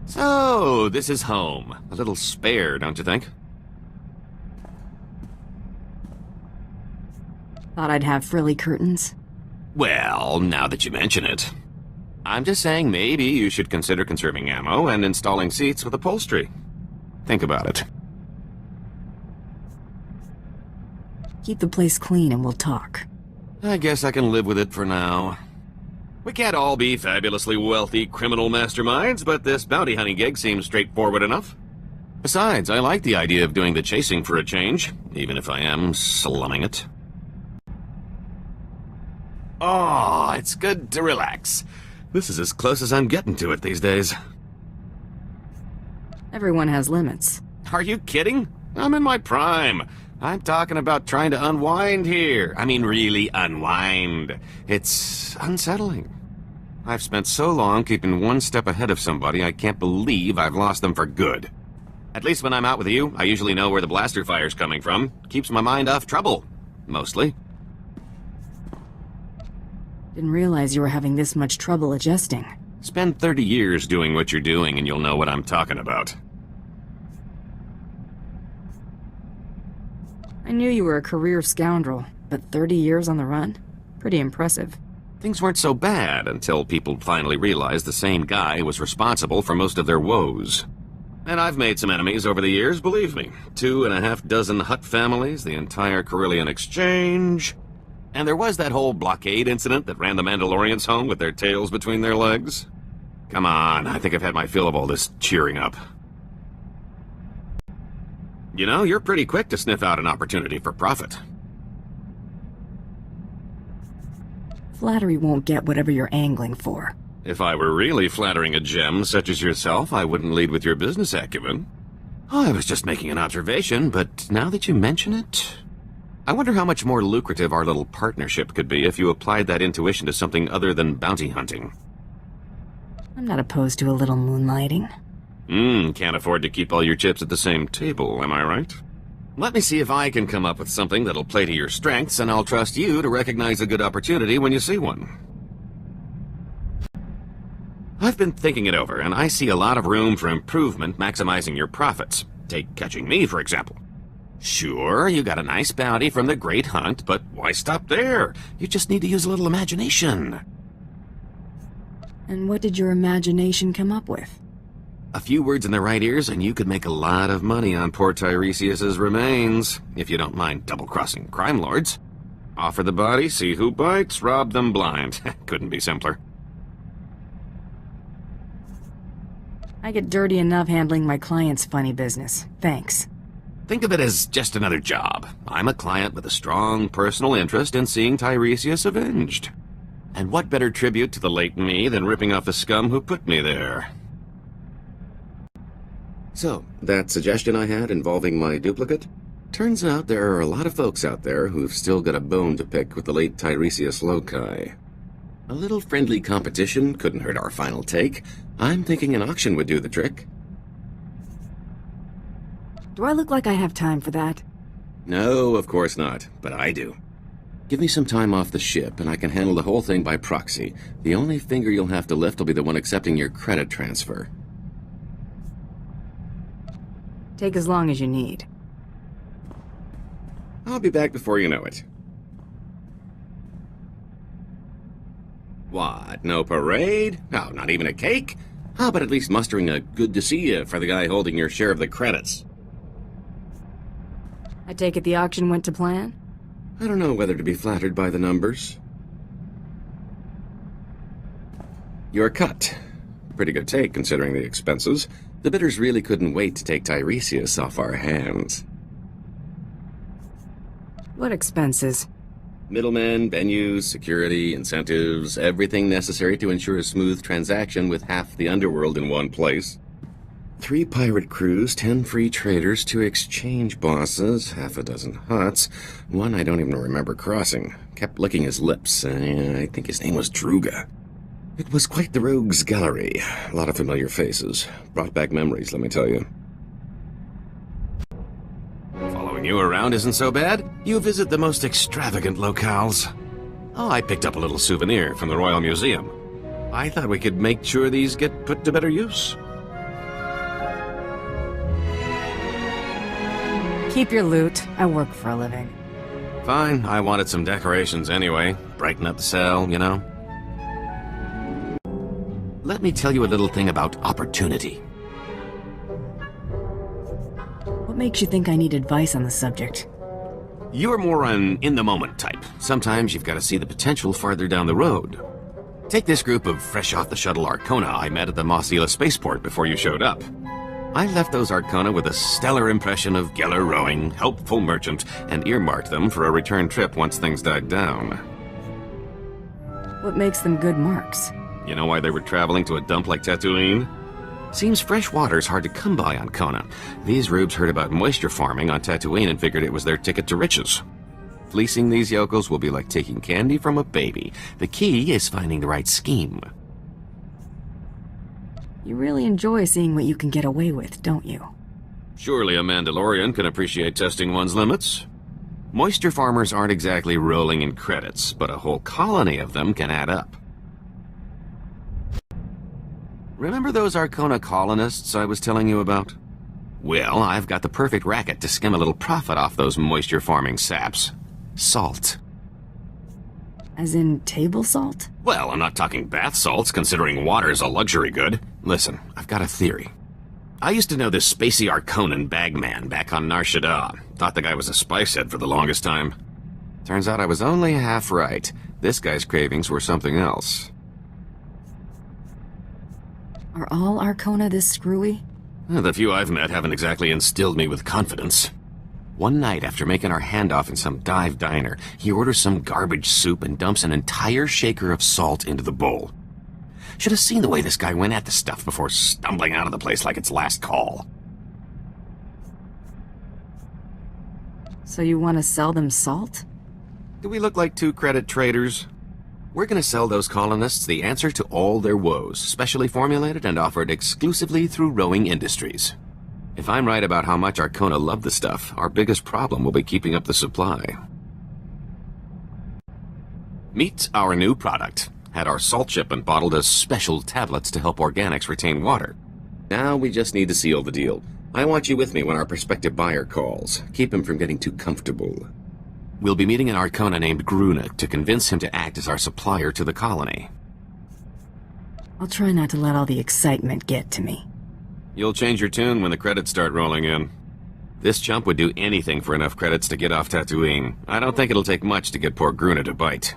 So, this is home. A little spare, don't you think? Thought I'd have frilly curtains. Well, now that you mention it. I'm just saying maybe you should consider conserving ammo and installing seats with upholstery. Think about it. Keep the place clean and we'll talk. I guess I can live with it for now. We can't all be fabulously wealthy criminal masterminds, but this bounty hunting gig seems straightforward enough. Besides, I like the idea of doing the chasing for a change, even if I am slumming it. Oh, it's good to relax. This is as close as I'm getting to it these days. Everyone has limits. Are you kidding? I'm in my prime. I'm talking about trying to unwind here. I mean, really unwind. It's unsettling. I've spent so long keeping one step ahead of somebody, I can't believe I've lost them for good. At least when I'm out with you, I usually know where the blaster fire's coming from. Keeps my mind off trouble. Mostly. Didn't realize you were having this much trouble adjusting. Spend 30 years doing what you're doing and you'll know what I'm talking about. I knew you were a career scoundrel, but 30 years on the run? Pretty impressive. Things weren't so bad until people finally realized the same guy was responsible for most of their woes. And I've made some enemies over the years, believe me. 2.5 Hutt families, the entire Carillion Exchange. And there was that whole blockade incident that ran the Mandalorians home with their tails between their legs. Come on, I think I've had my fill of all this cheering up. You know, you're pretty quick to sniff out an opportunity for profit. Flattery won't get whatever you're angling for. If I were really flattering a gem such as yourself, I wouldn't lead with your business acumen. Oh, I was just making an observation, but now that you mention it... I wonder how much more lucrative our little partnership could be if you applied that intuition to something other than bounty hunting. I'm not opposed to a little moonlighting. Can't afford to keep all your chips at the same table, am I right? Let me see if I can come up with something that'll play to your strengths, and I'll trust you to recognize a good opportunity when you see one. I've been thinking it over, and I see a lot of room for improvement maximizing your profits. Take catching me, for example. Sure, you got a nice bounty from the Great Hunt, but why stop there? You just need to use a little imagination. And what did your imagination come up with? A few words in the right ears, and you could make a lot of money on poor Tiresias's remains, if you don't mind double-crossing crime lords. Offer the body, see who bites, rob them blind. Couldn't be simpler. I get dirty enough handling my client's funny business. Thanks. Think of it as just another job. I'm a client with a strong personal interest in seeing Tiresias avenged. And what better tribute to the late me than ripping off the scum who put me there? So, that suggestion I had involving my duplicate? Turns out there are a lot of folks out there who've still got a bone to pick with the late Tiresias Loci. A little friendly competition couldn't hurt our final take. I'm thinking an auction would do the trick. Do I look like I have time for that? No, of course not, but I do. Give me some time off the ship, and I can handle the whole thing by proxy. The only finger you'll have to lift will be the one accepting your credit transfer. Take as long as you need. I'll be back before you know it. What, no parade? No, not even a cake? How about at least mustering a good to see you for the guy holding your share of the credits? I take it the auction went to plan? I don't know whether to be flattered by the numbers. Your cut. Pretty good take, considering the expenses. The bidders really couldn't wait to take Tiresias off our hands. What expenses? Middlemen, venues, security, incentives, everything necessary to ensure a smooth transaction with half the underworld in one place. 3 pirate crews, 10 free traders, 2 exchange bosses, half a dozen Hutts, one I don't even remember crossing. Kept licking his lips. I think his name was Druga. It was quite the rogues gallery. A lot of familiar faces. Brought back memories, let me tell you. Following you around isn't so bad. You visit the most extravagant locales. Oh, I picked up a little souvenir from the Royal Museum. I thought we could make sure these get put to better use. Keep your loot. I work for a living. Fine, I wanted some decorations anyway. Brighten up the cell, you know? Let me tell you a little thing about opportunity. What makes you think I need advice on the subject? You're more an in-the-moment type. Sometimes you've got to see the potential farther down the road. Take this group of fresh-off-the-shuttle Arcona I met at the Mossila spaceport before you showed up. I left those Arcona with a stellar impression of Geller rowing, helpful merchant, and earmarked them for a return trip once things died down. What makes them good marks? You know why they were traveling to a dump like Tatooine? Seems fresh water's hard to come by on Kona. These rubes heard about moisture farming on Tatooine and figured it was their ticket to riches. Fleecing these yokels will be like taking candy from a baby. The key is finding the right scheme. You really enjoy seeing what you can get away with, don't you? Surely a Mandalorian can appreciate testing one's limits. Moisture farmers aren't exactly rolling in credits, but a whole colony of them can add up. Remember those Arcona colonists I was telling you about? Well, I've got the perfect racket to skim a little profit off those moisture-farming saps. Salt. As in table salt? Well, I'm not talking bath salts, considering water's a luxury good. Listen, I've got a theory. I used to know this spacey Arconan bagman back on Nar Shaddaa. Thought the guy was a spice head for the longest time. Turns out I was only half right. This guy's cravings were something else. Are all Arcona this screwy? The few I've met haven't exactly instilled me with confidence. One night, after making our handoff in some dive diner, he orders some garbage soup and dumps an entire shaker of salt into the bowl. Should have seen the way this guy went at the stuff before stumbling out of the place like it's last call. So you want to sell them salt? Do we look like two credit traders? We're gonna sell those colonists the answer to all their woes, specially formulated and offered exclusively through Rowing Industries. If I'm right about how much Arcona love the stuff, our biggest problem will be keeping up the supply. Meet our new product. Had our salt shipment bottled as special tablets to help organics retain water. Now we just need to seal the deal. I want you with me when our prospective buyer calls. Keep him from getting too comfortable. We'll be meeting an Arcona named Gruna to convince him to act as our supplier to the colony. I'll try not to let all the excitement get to me. You'll change your tune when the credits start rolling in. This chump would do anything for enough credits to get off Tatooine. I don't think it'll take much to get poor Gruna to bite.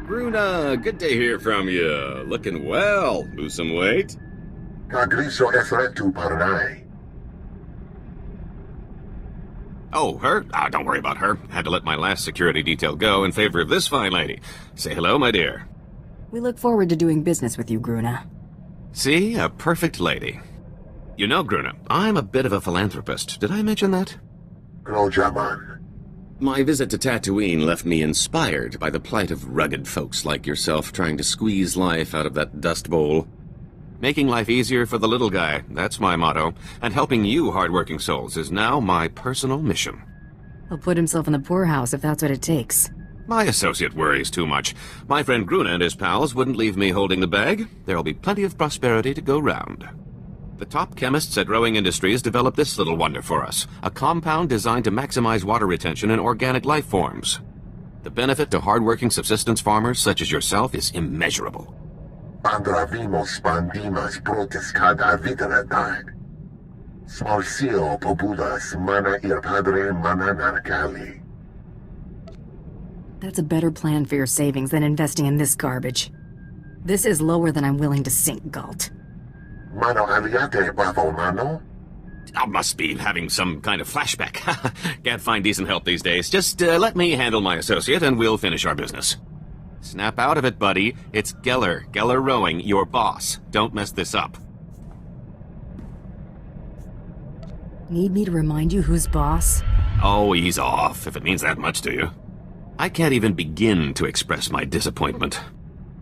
Gruna, good to hear from you. Looking well. Lose some weight? Kagriso Efretu Paranai. Oh, her? Don't worry about her. Had to let my last security detail go in favor of this fine lady. Say hello, my dear. We look forward to doing business with you, Gruna. See? A perfect lady. You know, Gruna, I'm a bit of a philanthropist. Did I mention that? Grojaman. My visit to Tatooine left me inspired by the plight of rugged folks like yourself trying to squeeze life out of that dust bowl. Making life easier for the little guy, that's my motto. And helping you hardworking souls is now my personal mission. He'll put himself in the poorhouse if that's what it takes. My associate worries too much. My friend Gruna and his pals wouldn't leave me holding the bag. There'll be plenty of prosperity to go round. The top chemists at Rowing Industries developed this little wonder for us. A compound designed to maximize water retention in organic life forms. The benefit to hardworking subsistence farmers such as yourself is immeasurable. Pandravimos pandimas protescada vidradag. Smarcio populas mana ir padre mana nargali. That's a better plan for your savings than investing in this garbage. This is lower than I'm willing to sink, Gault. Mano aliate bavo mano? I must be having some kind of flashback. Can't find decent help these days. Just let me handle my associate and we'll finish our business. Snap out of it, buddy. It's Geller. Geller Rowing, your boss. Don't mess this up. Need me to remind you who's boss? Oh, ease off, if it means that much to you. I can't even begin to express my disappointment.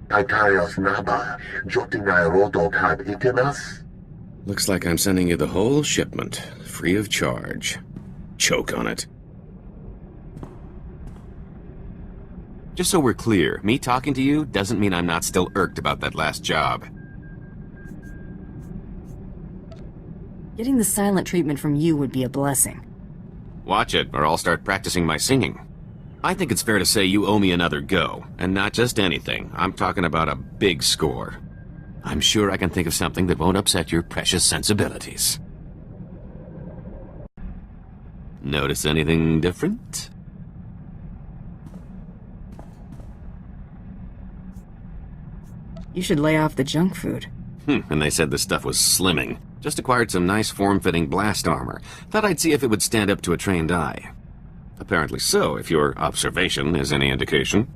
Kaikaios naba, jotinai roto kad itinas? Looks like I'm sending you the whole shipment, free of charge. Choke on it. Just so we're clear, me talking to you doesn't mean I'm not still irked about that last job. Getting the silent treatment from you would be a blessing. Watch it, or I'll start practicing my singing. I think it's fair to say you owe me another go, and not just anything. I'm talking about a big score. I'm sure I can think of something that won't upset your precious sensibilities. Notice anything different? You should lay off the junk food. And they said the stuff was slimming. Just acquired some nice form-fitting blast armor. Thought I'd see if it would stand up to a trained eye. Apparently so, if your observation is any indication.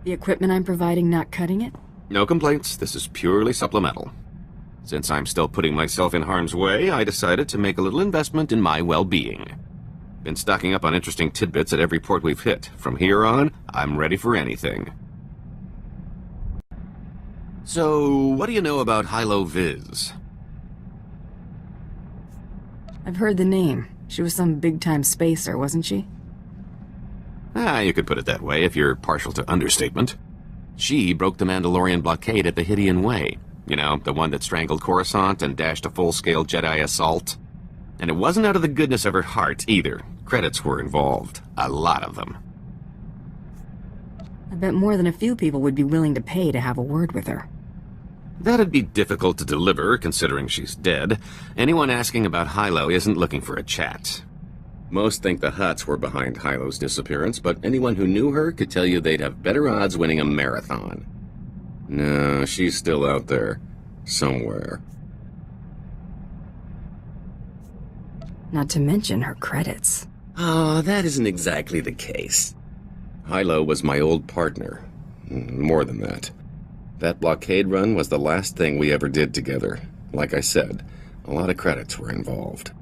The equipment I'm providing not cutting it? No complaints, this is purely supplemental. Since I'm still putting myself in harm's way, I decided to make a little investment in my well-being. Been stocking up on interesting tidbits at every port we've hit. From here on, I'm ready for anything. So, what do you know about Hilo Viz? I've heard the name. She was some big-time spacer, wasn't she? You could put it that way if you're partial to understatement. She broke the Mandalorian blockade at the Hydian Way. You know, the one that strangled Coruscant and dashed a full-scale Jedi assault. And it wasn't out of the goodness of her heart, either. Credits were involved. A lot of them. I bet more than a few people would be willing to pay to have a word with her. That'd be difficult to deliver, considering she's dead. Anyone asking about Hilo isn't looking for a chat. Most think the Hutts were behind Hilo's disappearance, but anyone who knew her could tell you they'd have better odds winning a marathon. No, she's still out there. Somewhere. Not to mention her credits. Ah, that isn't exactly the case. Hilo was my old partner. More than that. That blockade run was the last thing we ever did together. Like I said, a lot of credits were involved.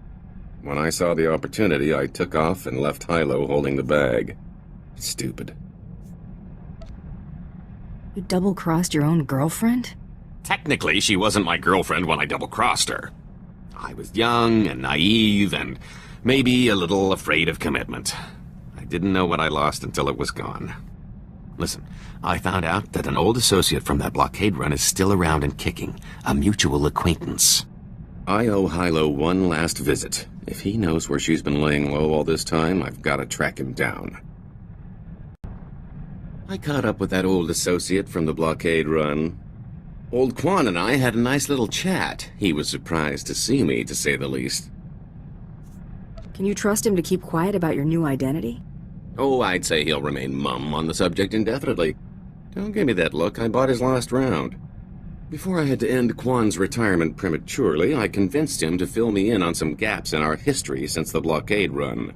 When I saw the opportunity, I took off and left Hilo holding the bag. Stupid. You double-crossed your own girlfriend? Technically, she wasn't my girlfriend when I double-crossed her. I was young and naive and maybe a little afraid of commitment. I didn't know what I lost until it was gone. Listen, I found out that an old associate from that blockade run is still around and kicking. A mutual acquaintance. I owe Hilo one last visit. If he knows where she's been laying low all this time, I've got to track him down. I caught up with that old associate from the blockade run. Old Quan and I had a nice little chat. He was surprised to see me, to say the least. Can you trust him to keep quiet about your new identity? Oh, I'd say he'll remain mum on the subject indefinitely. Don't give me that look, I bought his last round. Before I had to end Quan's retirement prematurely, I convinced him to fill me in on some gaps in our history since the blockade run.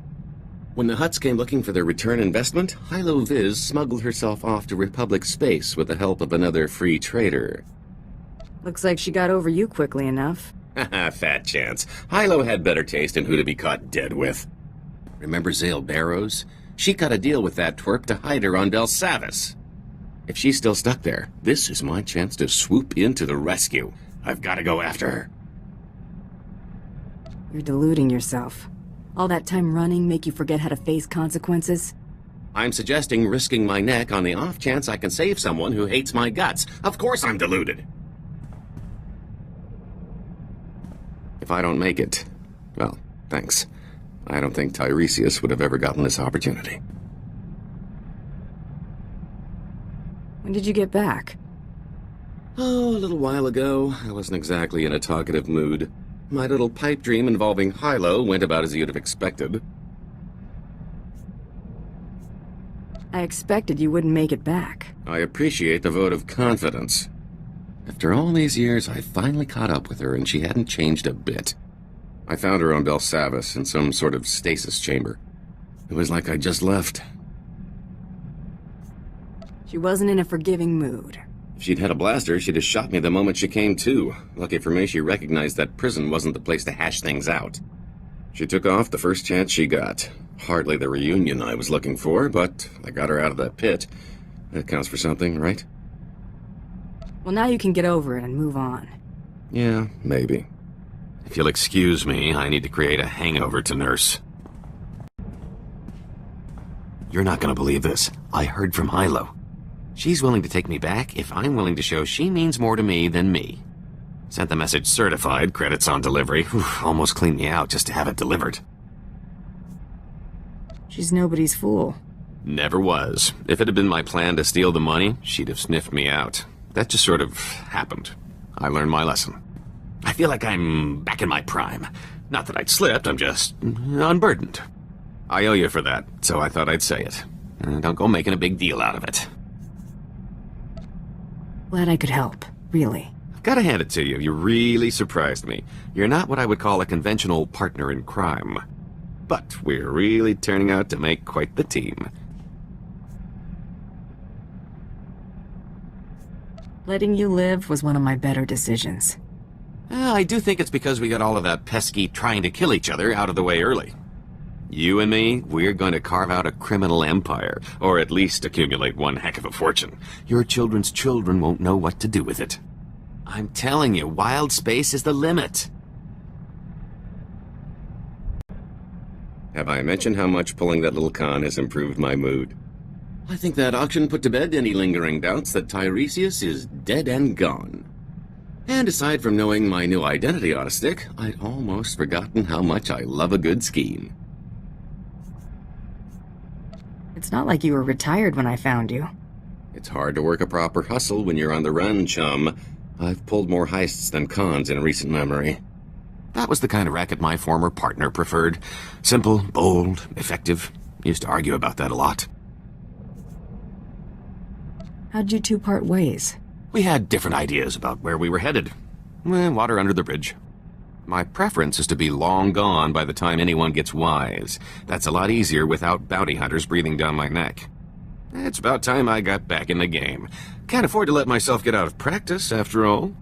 When the Hutts came looking for their return investment, Hilo Viz smuggled herself off to Republic space with the help of another free trader. Looks like she got over you quickly enough. Haha, fat chance. Hilo had better taste in who to be caught dead with. Remember Zale Barrows? She cut a deal with that twerp to hide her on Belsavis. If she's still stuck there, this is my chance to swoop in to the rescue. I've got to go after her. You're deluding yourself. All that time running make you forget how to face consequences? I'm suggesting risking my neck on the off chance I can save someone who hates my guts. Of course I'm deluded. If I don't make it, well, thanks. I don't think Tiresias would have ever gotten this opportunity. When did you get back? Oh, a little while ago. I wasn't exactly in a talkative mood. My little pipe dream involving Hilo went about as you'd have expected. I expected you wouldn't make it back. I appreciate the vote of confidence. After all these years, I finally caught up with her, and she hadn't changed a bit. I found her on Belsavis in some sort of stasis chamber. It was like I just left. She wasn't in a forgiving mood. If she'd had a blaster, she'd have shot me the moment she came to. Lucky for me, she recognized that prison wasn't the place to hash things out. She took off the first chance she got. Hardly the reunion I was looking for, but I got her out of that pit. That counts for something, right? Well, now you can get over it and move on. Yeah, maybe. If you'll excuse me, I need to create a hangover to nurse. You're not gonna believe this. I heard from Hilo. She's willing to take me back if I'm willing to show she means more to me than me. Sent the message certified, credits on delivery. Whew, almost cleaned me out just to have it delivered. She's nobody's fool. Never was. If it had been my plan to steal the money, she'd have sniffed me out. That just sort of happened. I learned my lesson. I feel like I'm back in my prime. Not that I'd slipped, I'm just unburdened. I owe you for that, so I thought I'd say it. Don't go making a big deal out of it. Glad I could help, really. Gotta hand it to you, you really surprised me. You're not what I would call a conventional partner in crime. But we're really turning out to make quite the team. Letting you live was one of my better decisions. I do think it's because we got all of that pesky trying to kill each other out of the way early. You and me, we're going to carve out a criminal empire, or at least accumulate one heck of a fortune. Your children's children won't know what to do with it. I'm telling you, wild space is the limit. Have I mentioned how much pulling that little con has improved my mood? I think that auction put to bed any lingering doubts that Tiresias is dead and gone. And aside from knowing my new identity ought to stick, I'd almost forgotten how much I love a good scheme. It's not like you were retired when I found you. It's hard to work a proper hustle when you're on the run, chum. I've pulled more heists than cons in recent memory. That was the kind of racket my former partner preferred. Simple, bold, effective. Used to argue about that a lot. How'd you two part ways? We had different ideas about where we were headed. Water under the bridge. My preference is to be long gone by the time anyone gets wise. That's a lot easier without bounty hunters breathing down my neck. It's about time I got back in the game. Can't afford to let myself get out of practice, after all.